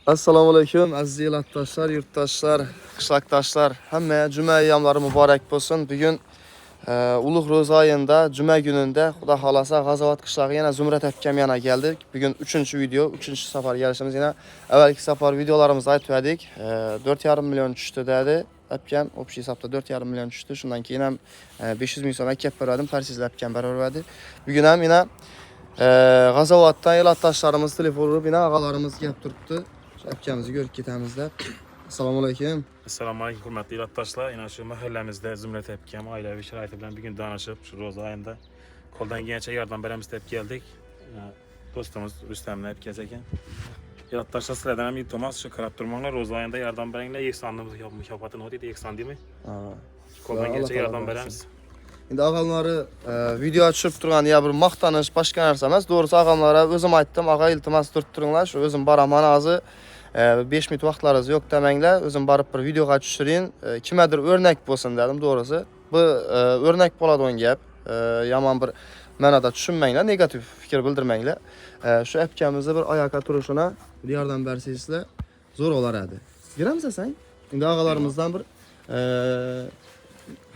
Assalamu alaykum aziz yurtdoshlar, yurtdoshlar, qishloqdoshlar. Hamma juma ayyomlari muborak bo'lsin. Bugun Ulug' ro'za oyida juma kunida Xudo xolasa G'azovat qishlog'i yana Zumrat akam yana keldik. Bugun 3-video, 3-safar kelishimiz. Yana avvalgi safar videolarimizda aytib edik. 4,5 million tushdi dedi. Akam общий hisobda 4,5 million tushdi. Shundan keyin ham 500 ming so'm akab berdim. Parsizlab akam beraverdi. Bugun ham yana G'azovatdan yurtdoshlarimiz telefon urib, yana og'alarimiz kelib turibdi. Akamizni ko'rib ketamiz deb. Assalomu alaykum. Assalomu alaykum hurmatli yurtdoshlar. Yana shu mahallamizda Zumrat akam oilaviy sharoiti bilan bugun donishib, shu ro'za oyida qo'ldan kelgancha yordam beramiz deb keldik. Do'stimiz Rustamni aytgan ekan. Yurtdoshlar sizlardan ham iltimos shu qarab turmanglar, ro'za oyida yordam beringlar. Ehsonni mukofotini o'taydi, ehson deymi? Qo'ldan kelgancha yordam beramiz. Endi og'amlari video tushib turgan ya bir maqtanish, boshqa narsa emas. To'g'risi og'amlara o'zim aytdim, og'a iltimos turib turinglar, shu o'zim boraman hozir. 5 minut vaqtlaringiz yo'q demanglar, o'zim borib bir videoga tushiring. Kimgadir o'rnak bo'lsin dedim, to'g'risi. Bu o'rnak bo'ladigan gap. Yomon bir ma'noda tushunmanglar, negativ fikr bildirmanglar. Shu akamizni bir oyoqqa turishini yordam bersangizlar zo'r bo'lar edi. Giramiz sen? Endi og'alarimizdan bir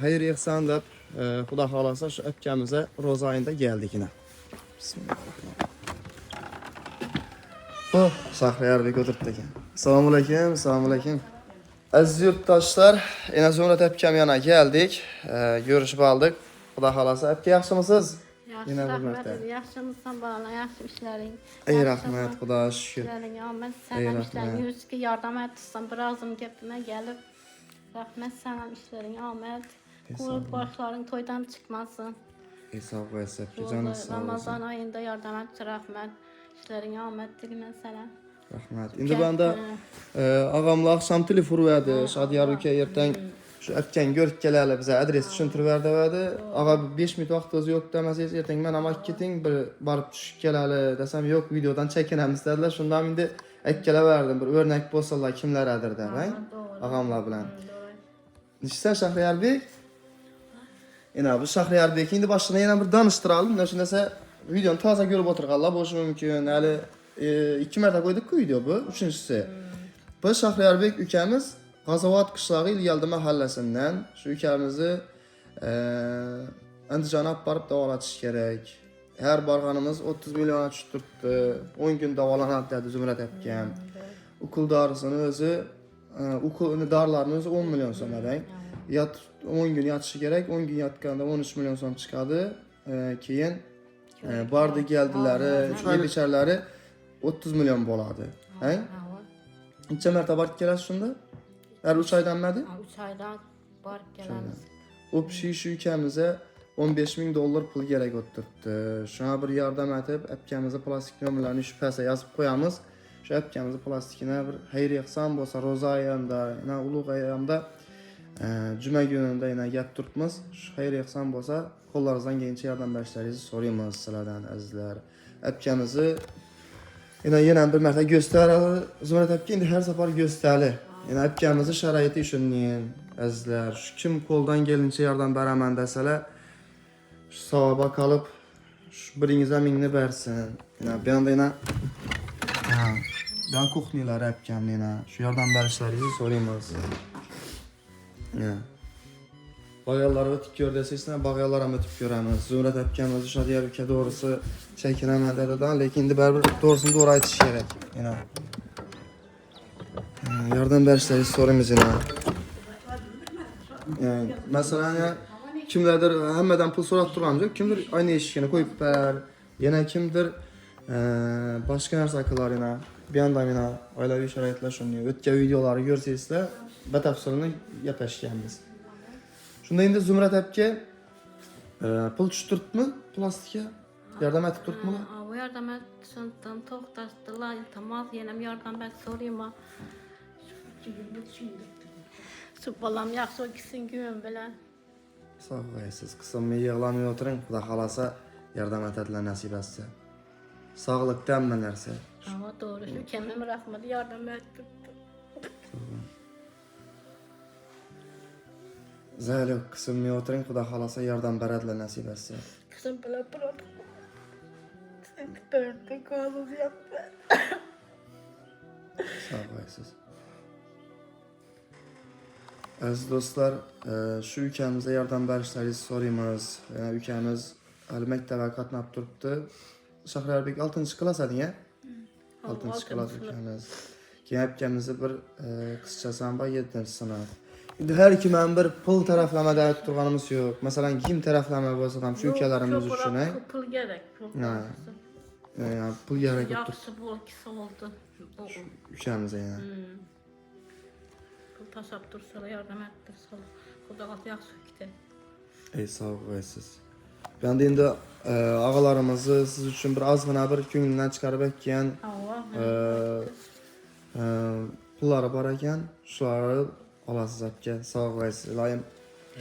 xayr ehson deb Xudo xolasa shu akamizni ro'za oyida keldik yine. Bismillahirrohmanirrohim. Shahriyarbek o'tiribdi ekan. Assalomu alaykum, assalomu alaykum. Aziz yurtdoshlar, yana Zumrat akam yana keldik. Görüşüp aldık. Xudo xolasa aka yaxshimisiz? Yaxshi, rahmat. Yaxshimisan bolalar, yaxshi ishlaring. Ey rahmat, Xudoga shukr. Ishlaring omad, sana ishlaring yurishga yordam etsan, birozim gapima gelip. Rahmat, sana ishlaring omad. Qo'l boshlaring to'ydan chiqmasin. Sog' bo'lasiz, joningiz sog' bo'lsin. Ramazon oyida yordam etdi, rahmat. Ishlaring omad degan salam. Rahmat. Endi banda og'amlar akşam telefon uradi. Shadiyar uka ertang shu akang ko'rib kelali biza adres tushuntirib berdi dedi. Og'a 5 minut vaqtimiz yo'q demasangiz ertang men ham keting bir borib tushib kelali desam yo'q videodan chekinamiz dedilar. Shundan endi aytkelaverdim bir o'rnak bo'lsalar kimlardir deb, og'amlar bilan. Nishsan Shahriyarbek? Yana bu Shahriyarbek endi boshini yana bir danıştıralım. Shundasa videoni toza ko'rib o'tirganlar bo'lishi mumkin. Hali 2 marta qo'ydik-ku video bu, 3-inchisi. Bu Shahriyarbek ukamiz G'azovat qishlog'i Ilyaldi mahallasidan. Shu ukamizni Andijonga olib borib davolatish kerak. Har borganimiz 30 million tushib turibdi. 10 kun davolanadi dedi Zumrat akam. Ukul dorisini o'zi, ukulni dorilarini o'zi 10 million so'mdan. 10 gün yatışı gerek, 10 gün yatganda 13 milyon so'm chiqadi. Keyin bardi geldiler, yeb içerleri 30 milyon bo'ladi. Necha marta borib kelasiz shunda? Har 3 oydanmidi? 3 oydan borib kelamiz. Общий shu ukamizni 15 ming dollar pul kerak o'tibdi. Shuna bir yordam etib, akamizni plastik nomerlarini shu pastga yozib qo'yamiz. Shu akamizni plastikini bir xayr ehson bo'lsa, ro'za oyida, yana ulug' oyida Cuma günündə yenə gəlib turubmiz. Şu xeyir ehsan bolsa, qo'llaringizdan kelgancha yordam berishlaringizni so'raymiz sizlardan azizlar. Akamizni yana bir marta göstərəli. Zumrat aka endi har safar göstərəli. Yana akamizni sharoiti shundan azizlar. Shu kim qo'ldan kelgancha yordam beraman desalar, shu savoba qolib shu biringizga mingni bersin. Yana bu yoqda yana dan kuxnilar akam yana shu yordam berishlaringizni so'raymiz. Bag'allar o'tib ko'r desangizlar, bag'allar ham o'tib ko'ramiz. Zumrat akamiz Shadiyar uka to'g'risi chekinaman dedidan, lekin endi baribir to'g'risini to'g'ri aytish kerak. Yana yordam berishlaringizni so'raymiz yana. Masalan, kimlardir hammadan pul so'rab turamiz, kimdir oyna eshigini qo'yib berar, yana kimdir boshqa narsa qilar yana. Bir yandan yana oilaviy sharoitlar shunday. O'tgan videolarni ko'rsangizlar, batafsilini gaplashganmiz. Shunda endi Zumrat aka pul tushtiribmi plastikka? Yordam etib turibmi? Bu yordam etishdan to'xtatdilar. Iltimos yana yordam et so'rayman. Shu bolam yaxshi o'qisin kun bilan. Sog' bo'lasiz. Qism yig'lamay o'tiring. Xudo xolasa yordam etadilar nasib etsa. Sog'likdan hamma narsa. Ama doğru. Şu kendime rahmet yardım ettim. Zayli qismga o'tiring, Xudo xolasa yordam beradilar nasib etsa. Kızım bile bırak. Sen de kalız yaptı. Sağ olasınız. Aziz dostlar, şu ülkemizde yardım berişlerinizi soruyumuz. Yani ülkemiz Ali məktəbə qatnab durubdu. Şahrerbek 6-cı klass adın ya? 6-cı klass ülkemiz. Ki ülkemizde bir kısçasan var 7-ci sınıf. İndi hər iki mənim bir pul tərəfləmədə durğanımız yox. Məsələn, kim tərəfləmə bolsa şu ülkelərimiz üçün, Pul gerek. yani pul gerek yoxdur Yaxşı bu ikisi oldu. ülkemizə yəni. Pul tasap dursalar, yardım ettirsalar. Kudalat yaxşı gider. Ey sağ olasınız. Ben de indi ağalarımızı siz üçün bir azğına bir könlündən çıxarıb əkən Allah. pulları var əkən şuları alasız əkən. Sağ olasınız. İlayim.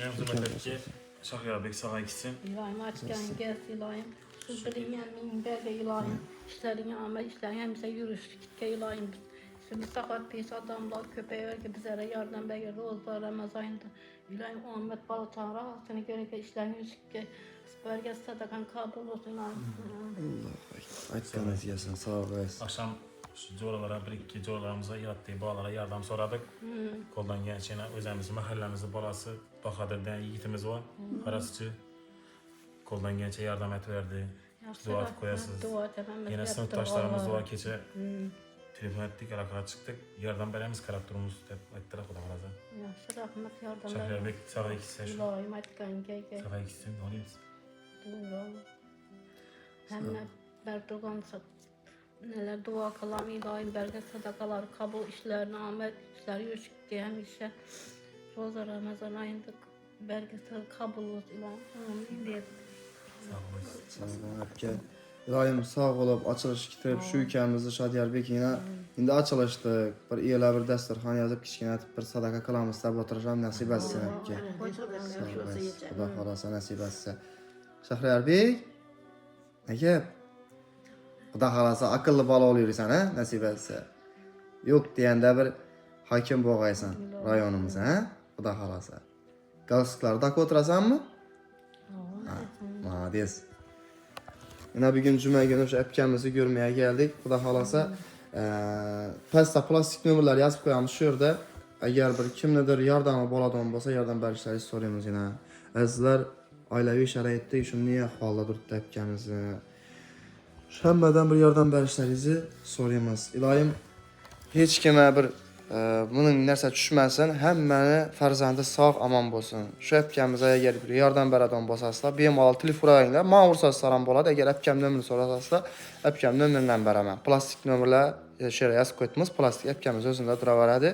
Yani Zümrət əpki Şahriyarbek sağa gitsin. İlayim açgan gəl ilayim. Siz bilin minberge ilayim. İşlerini ama işlerini hemse yürüyüşlükte ilayim. Şimdi sakat pis adamlar köpeğe ki bizlere yardım bekliyor. Rozlar Ramazan ayında. İlayim Ahmet Balıçan rahatını görünce işlerini yürüyüşlükte. Bölge sadakan kabul olsun ilayim. Allah aytqanınız gəlsin. Sağ olasınız. Akşam şu coğralara, bir iki coğralarımıza yarattığı bağlara yardım soradık. Koldan gençliğine özümüzü, mahallemizi, balası, Bakadır'dan yiğitimiz var. Harasçı. Koldan gençe yardım et verdi. Dua koyasınız. Yine sınıftaşlarımız var keçe. Telefon ettik, alakaya çıktık. Yardım veremiz karakterimiz ettiler o da araza. Yaxşı rahmet yardım Şahriyarbek sağa gitsin şu. İlayim açgan gəl. Sağa gitsin, olayız. Doğru. Hem de Berdoğan'sa neler dua kalam ilayim belge sadakalar kabul işlerine Ahmet işleri yürüyüşük diye hemşe Roza Ramazan ayında belgesel kabul olsun ilayim. Amin diye. Sağ olasın. Sağ olun. Əkən. İlayim sağ olub açılış getirib şu ülkəmizi Şadiyarbek yine indi açılışdıq. Bir elə bir dəsturxan yazıb kiçkinə bir sadaka qılamız da oturacam nəsib etsin əkən. Sağ olasın. Allah xalasa nəsib etsin. Şahriyarbek. Ne gep? Xuda xalasa akıllı bala oluyorsan ha nəsib etsə. Yox deyəndə bir hakim boğaysan rayonumuza ha? Xuda xalasa. Qalsıqlarda oturasan mı? Madis. Yine bir gün cümə günü şu əpkəmizi görməyə gəldik. Xuda xalasa pəstə plastik nömrələr yazıb qoyalmış şurada. Əgər bir kimlədir yardımı boladan olsa yardım bərişləri soruyoruz yine. Əzizlər ailəvi şəraitdə üçün niyə halda durdu əpkəmizi? Şəmmədən bir yardım bərişlərinizi soruyoruz. İlayim heç kimə bir bunun nəsə düşməsin, həm məni fərzəndi sağ aman bolsun. Şu əpkəmizə əgər bir yardım bərədən bolsasla, bemalal telefon arayınlar, mən vursa saram bolad, əgər əpkəm nömrünü sorasasla, əpkəm nömründən bərəmən. Plastik nömrələ şərə yazıb qoyduğumuz plastik əpkəmiz özündə dura vərədi.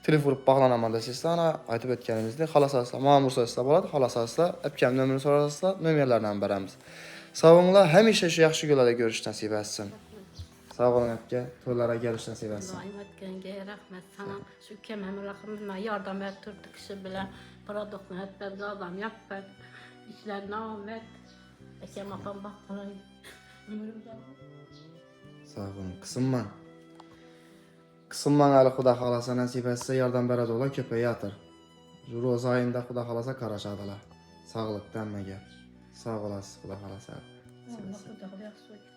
Telefon vurup bağlanamanda sizdə ana aytıb etkənimizdir. Xalasasla, mən vursa bolad, xalasasla, əpkəm nömrünü sorasasla, nömrələrlə bərəmiz. Sağ olunlar, həmişə şu yaxşı günlərdə görüş nəsib etsin. Sağ olun Əpkə, toylara gəliş nəsib etsin. İlayim açgan gəl rəhmət sana. Şu kəməmi rəxmimə yardım ettirdi kişi bilə. Produktunu hətbərdə adam yapbər. İşlərinə Ahmet. Əkəm atam baxtılar. Ömrümdə. Sağ olun, qısınman. Qısınman əli Xuda xalasa nəsib etsə yardım bərəd ola köpəyi atır. Roza ayında Xuda xalasa qaraşadılar. Sağlıq dənməgə. Sağ olasın Xuda xalasa. Allah Xuda yaxşı getir.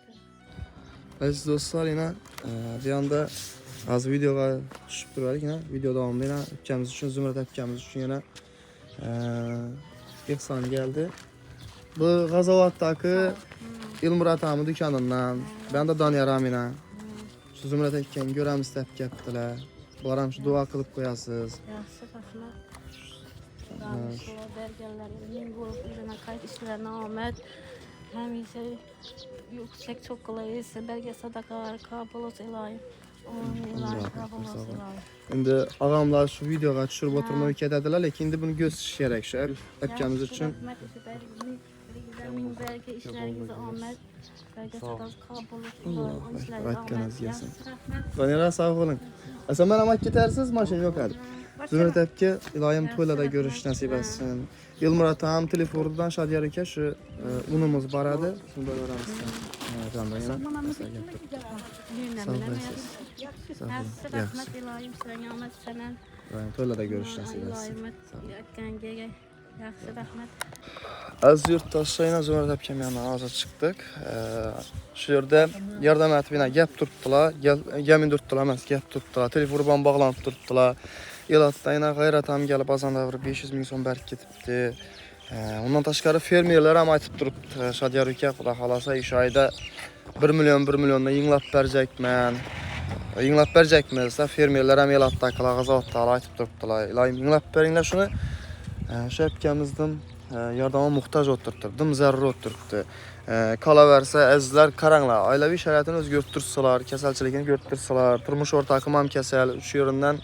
Aziz dostlar yine bir anda az videoya düşüp duruyoruz yine video devamında yine ülkemiz için Zümrət ülkemiz için yine İhsan geldi. Bu Qazavatdakı İlmurat amı dükkanından ben de Danyaram yine şu Zümrət ülkeni görəm istəb gəpdilər. Bunlar şu dua qılıb qoyasınız. Yaxşı rəhmət. Danışıqlar, bərgələrin, min qolub üzünə qayıt işlərinə Ahmet. Həmişə yüksək çok qolayısı, bəlgə sadaqalar kabul olsun ilayim. Amin ilayim, kabul olsun ilayim. İndi ağamlar şu videoya düşürüb oturma ülkədədirlər, lakin indi bunu göz şişərək şu əpkəmiz üçün. Rəhmət işi min bəlgə işlərinizi Ahmet. Bəlgə sadaqalar kabul olsun ilayim. Rəhmət gəlsin. Yaxşı rəhmət. Danyaram sağ olun. Əsən mən amak getərsiniz, maşın yox hadi. Zümrət əpki, ilayim toylarda görüş nəsib etsin. Yılmurat ağam telefonundan Şadiyarikə şu unumuz baradı. Şunu da öğrenmişsin. Candan yine. Sağ olasınız. Yaxşı rəhmət ilayim, sən Ahmet sənən. Toylarda görüş nəsib etsin. İlayim, yətgən gəgə. Yaxşı, rahmat. Az yurttaşlarıyla Zümrüt Epkem yanına hazır çıktık. Şu yerde yardım etibine gep tuttular. Gemin tuttular, emas gep tuttular. Telefonla bağlanıp tuttular. Elatda yine Gayratam gelip azanda bir 500 min son berk ketibdi. Ondan taşkarı fermerler hem aytıp duruptu. Şadiyar ülke kula halasa iş ayda 1 milyonda yığınlap berjekmen. Yığınlap berjekmezse fermerler hem elatda kala gazavatda aytıp duruptular. İlayim yığınlap beringler şunu. Şu epkemizden yardama muhtaç oturturdum, zarur oturttu. Kala verse ezler karanlar, ailevi şəraitini özgürtürsalar, keselçilikini görtürsalar, turmuş ortakım ham kesel, şu yerinden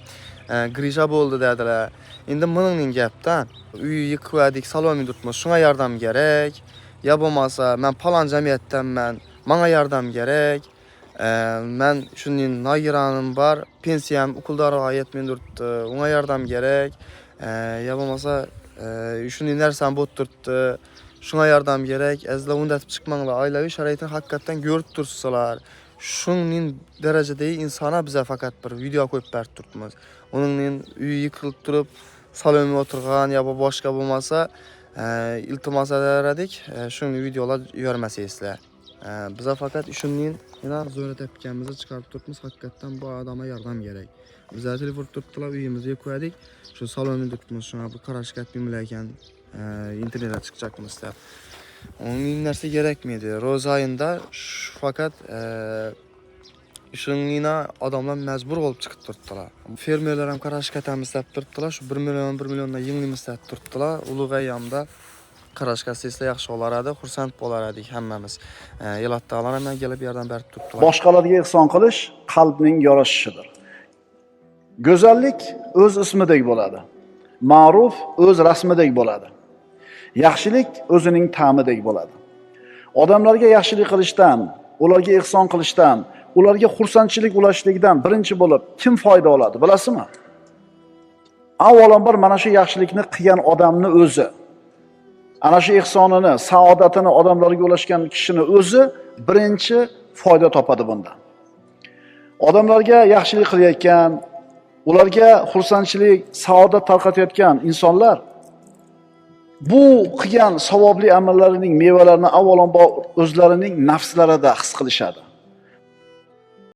grija oldu dediler. İndi bunun gepten, üyü yıkıverdik, salon tutmuş, şuna yardım gerek. Ya bulmasa, ben palan cemiyetten bana yardım gerek. Ben şunun nagiranım var, pensiyam okulda ayet min durttu, ona yardım gerek. Ya bulmasa, şunu nersen bot durttu, şuna yardım gerek. Ezle onu da çıkmanla ailevi şəraitini hakikaten görüp dursalar. Şunun derecede insana bize fakat bir video koyup bert tutmaz. Onun üyü yıkılıp durup salonuna oturgan ya başka bulmasa iltimas ederdik. Şunun videolar görmesi isler. Bize fakat şunun yine Zümrüt Epkemizi çıkarıp tutmaz. Hakikaten bu adama yardım gerek. Bize telefon tuttular, üyümüzü koyduk. Şu salonu tutmuş, şuna bu karaşkat bilmirken internete çıkacakmış da. Onun neresi gerekmedi. Roz ayında fakat şunun yine adamlar mecbur olup çıkıp durttular. Fermerler hem karaşkatımız deyip durttular. Şu 1 milyonda yığınımız deyip durttular. Ulu Gayyamda karaşkat sesle yaxşı olardı, xursand bo'lardik hammamiz. Elatdalar hemen gelip yerden berib turibdilar. Boshqalarga ihson qilish qalbning yorashishidir. Go'zallik o'z ismidek bo'ladi. Ma'ruf o'z rasmidek bo'ladi. Yaxshilik o'zining ta'midek bo'ladi. Odamlarga yaxshilik qilishdan, ularga ihson qilishdan, ularga xursandchilik ulashishlikdan birinchi bo'lib kim foyda oladi, bilasizmi? Avvalambor mana shu yaxshilikni qilgan odamni o'zi. Ana shu ihsonini, saodatini odamlarga ulashgan kishini o'zi birinchi foyda topadi bundan. Odamlarga yaxshilik qilayotgan, ularga xursandchilik, saodat tarqatayotgan insonlar bu qilgan savobli amallarining mevalarini avvalambor o'zlarining nafslarida his qilishadi.